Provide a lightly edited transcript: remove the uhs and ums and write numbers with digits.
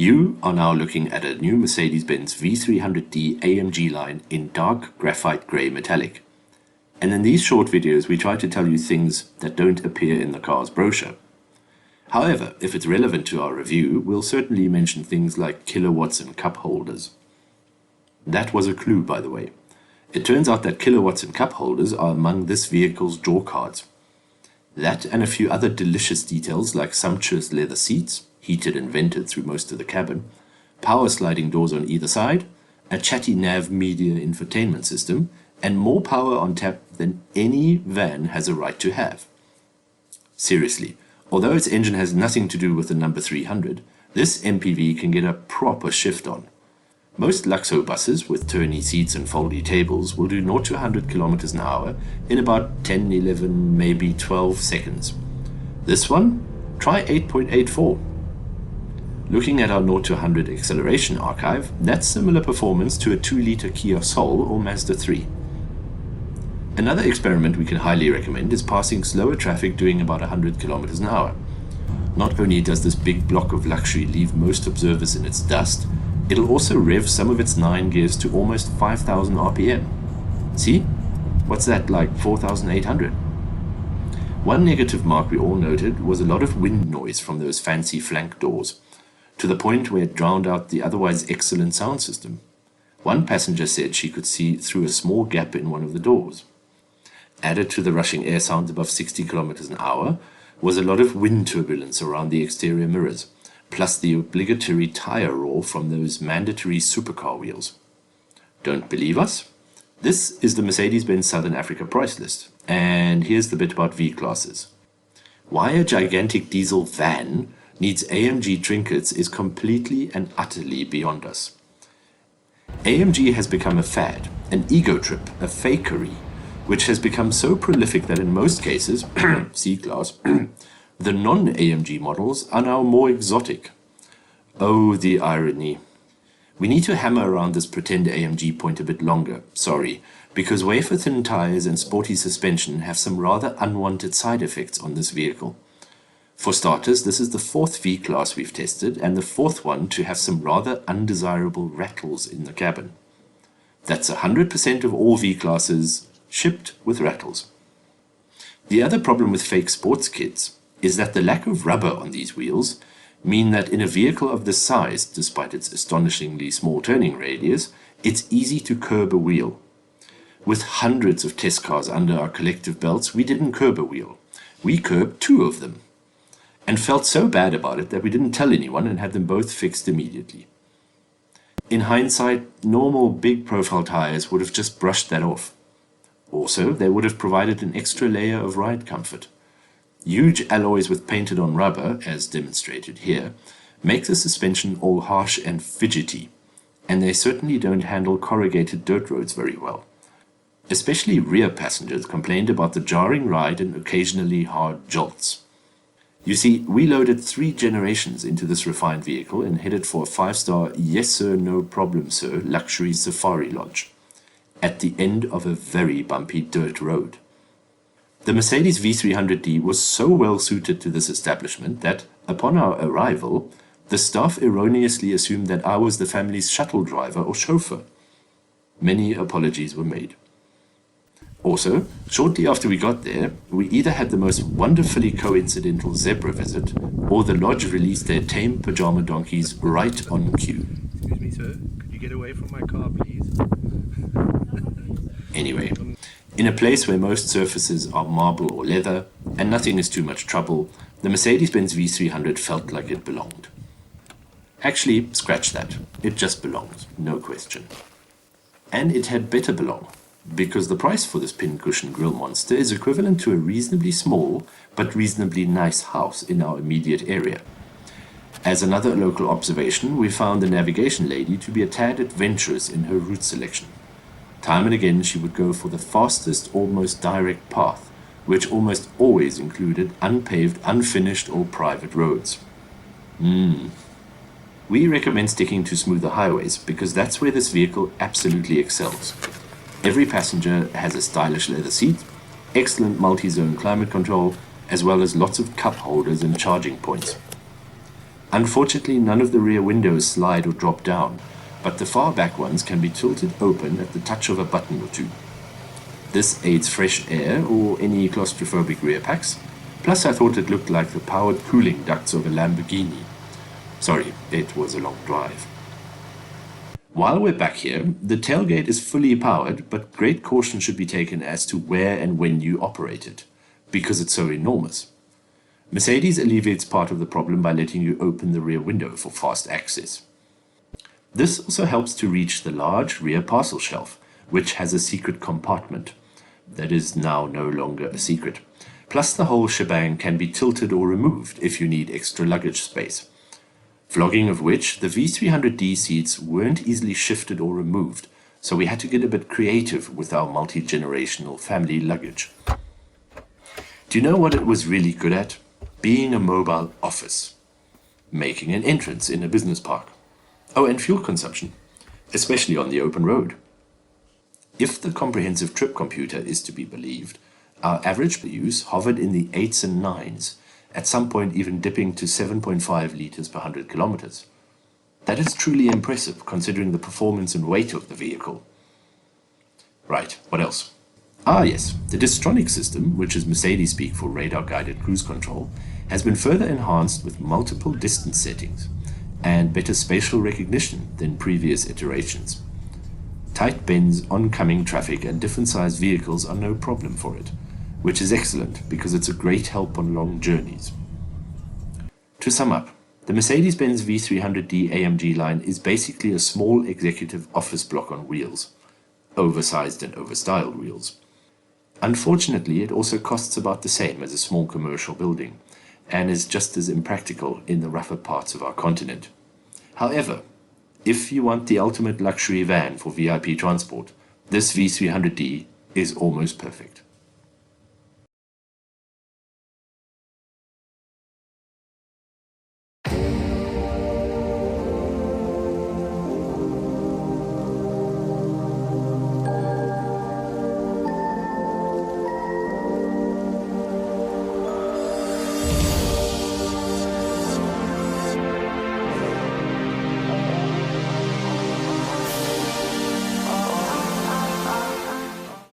You are now looking at a new Mercedes-Benz V300d AMG line in dark graphite grey metallic. And in these short videos we try to tell you things that don't appear in the car's brochure. However, if it's relevant to our review, we'll certainly mention things like kilowatts and cup holders. That was a clue, by the way. It turns out that kilowatts and cup holders are among this vehicle's draw cards. That and a few other delicious details like sumptuous leather seats, heated and vented through most of the cabin, power sliding doors on either side, a chatty nav media infotainment system, and more power on tap than any van has a right to have. Seriously, although its engine has nothing to do with the number 300, this MPV can get a proper shift on. Most Luxo buses with turny seats and foldy tables will do 0 to 100 km an hour in about 10, 11, maybe 12 seconds. This one? Try 8.84. Looking at our 0 to 100 acceleration archive, that's similar performance to a 2-litre Kia Soul or Mazda 3. Another experiment we can highly recommend is passing slower traffic doing about 100 km an hour. Not only does this big block of luxury leave most observers in its dust, it'll also rev some of its 9 gears to almost 5,000 RPM. See? What's that, like 4,800? One negative mark we all noted was a lot of wind noise from those fancy flank doors, to the point where it drowned out the otherwise excellent sound system. One passenger said she could see through a small gap in one of the doors. Added to the rushing air sounds above 60 km an hour was a lot of wind turbulence around the exterior mirrors, plus the obligatory tire roar from those mandatory supercar wheels. Don't believe us? This is the Mercedes-Benz Southern Africa price list, and here's the bit about V-classes. Why a gigantic diesel van needs AMG trinkets is completely and utterly beyond us. AMG has become a fad, an ego trip, a fakery, which has become so prolific that in most cases, C-Class, the non-AMG models are now more exotic. Oh, the irony. We need to hammer around this pretend AMG point a bit longer, sorry, because wafer-thin tires and sporty suspension have some rather unwanted side effects on this vehicle. For starters, this is the 4th V-Class we've tested, and the 4th one to have some rather undesirable rattles in the cabin. That's 100% of all V-Classes shipped with rattles. The other problem with fake sports kits is that the lack of rubber on these wheels mean that in a vehicle of this size, despite its astonishingly small turning radius, it's easy to curb a wheel. With hundreds of test cars under our collective belts, we didn't curb a wheel. We curbed 2 of them, and felt so bad about it that we didn't tell anyone and had them both fixed immediately. In hindsight, normal big profile tires would have just brushed that off. Also, they would have provided an extra layer of ride comfort. Huge alloys with painted on rubber, as demonstrated here, make the suspension all harsh and fidgety, and they certainly don't handle corrugated dirt roads very well. Especially rear passengers complained about the jarring ride and occasionally hard jolts. You see, we loaded 3 generations into this refined vehicle and headed for a 5-star yes sir, no problem sir luxury safari lodge at the end of a very bumpy dirt road. The Mercedes V300d was so well suited to this establishment that, upon our arrival, the staff erroneously assumed that I was the family's shuttle driver or chauffeur. Many apologies were made. Also, shortly after we got there, we either had the most wonderfully coincidental zebra visit, or the lodge released their tame pajama donkeys right on cue. Excuse me, sir. Could you get away from my car, please? Anyway, in a place where most surfaces are marble or leather, and nothing is too much trouble, the Mercedes-Benz V300 felt like it belonged. Actually, scratch that. It just belongs, no question. And it had better belong, because the price for this pincushion grill monster is equivalent to a reasonably small but reasonably nice house in our immediate area. As another local observation, we found the navigation lady to be a tad adventurous in her route selection. Time and again she would go for the fastest, almost direct path, which almost always included unpaved, unfinished or private roads. We recommend sticking to smoother highways because that's where this vehicle absolutely excels. Every passenger has a stylish leather seat, excellent multi-zone climate control, as well as lots of cup holders and charging points. Unfortunately, none of the rear windows slide or drop down, but the far back ones can be tilted open at the touch of a button or two. This aids fresh air or any claustrophobic rear packs, plus I thought it looked like the powered cooling ducts of a Lamborghini. Sorry, it was a long drive. While we're back here, the tailgate is fully powered, but great caution should be taken as to where and when you operate it, because it's so enormous. Mercedes alleviates part of the problem by letting you open the rear window for fast access. This also helps to reach the large rear parcel shelf, which has a secret compartment. That is now no longer a secret. Plus the whole shebang can be tilted or removed if you need extra luggage space. Vlogging of which, the V300d seats weren't easily shifted or removed, so we had to get a bit creative with our multi-generational family luggage. Do you know what it was really good at? Being a mobile office. Making an entrance in a business park. Oh, and fuel consumption, especially on the open road. If the comprehensive trip computer is to be believed, our average use hovered in the 8s and 9s, at some point even dipping to 7.5 liters per 100 kilometers. That is truly impressive considering the performance and weight of the vehicle. Right, what else? Ah yes, the Distronic system, which is Mercedes speak for radar-guided cruise control, has been further enhanced with multiple distance settings and better spatial recognition than previous iterations. Tight bends, oncoming traffic and different sized vehicles are no problem for it, which is excellent because it's a great help on long journeys. To sum up, the Mercedes-Benz V300d AMG line is basically a small executive office block on wheels, oversized and overstyled wheels. Unfortunately, it also costs about the same as a small commercial building, and is just as impractical in the rougher parts of our continent. However, if you want the ultimate luxury van for VIP transport, this V300d is almost perfect.